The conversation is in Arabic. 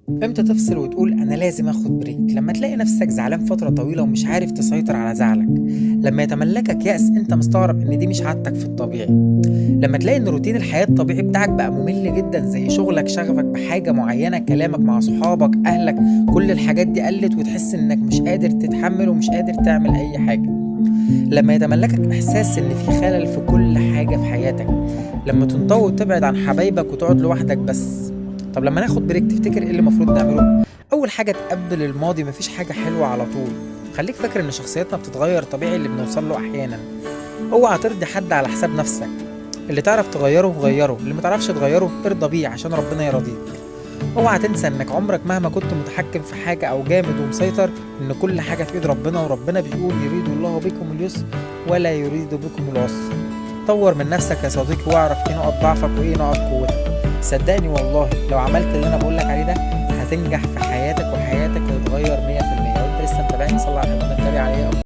امتى تفصل وتقول انا لازم اخد بريك؟ لما تلاقي نفسك زعلان فترة طويلة ومش عارف تسيطر على زعلك، لما يتملكك يأس انت مستغرب ان دي مش عادتك في الطبيعي، لما تلاقي ان روتين الحياة الطبيعي بتاعك بقى ممل جدا زي شغلك، شغفك بحاجة معينة، كلامك مع صحابك، اهلك، كل الحاجات دي قلت وتحس انك مش قادر تتحمل ومش قادر تعمل اي حاجة، لما يتملكك احساس ان في خلل في كل حاجة في حياتك، لما تنطوي وتبعد عن حبايبك وتقعد لوحدك بس. طب لما ناخد بريك تفتكر ايه اللي المفروض نعمله؟ اول حاجة تقبل الماضي، مفيش حاجة حلوة على طول، خليك فاكر ان شخصيتنا بتتغير طبيعي، اللي بنوصل له احيانا. اوعى ترضي حد على حساب نفسك، اللي تعرف تغيره غيره، اللي متعرفش تغيره ارضى بيه عشان ربنا يرضيك. اوعى تنسى انك عمرك مهما كنت متحكم في حاجة او جامد ومسيطر، ان كل حاجة في ايد ربنا، وربنا بيقول يريد الله بكم اليسر ولا يريد بكم العسر. طور من نفسك يا صديقي، واعرف ايه نقط ضعفك وايه نقط قوتك. صدقني والله لو عملت اللي انا بقولك عليه ده هتنجح في حياتك.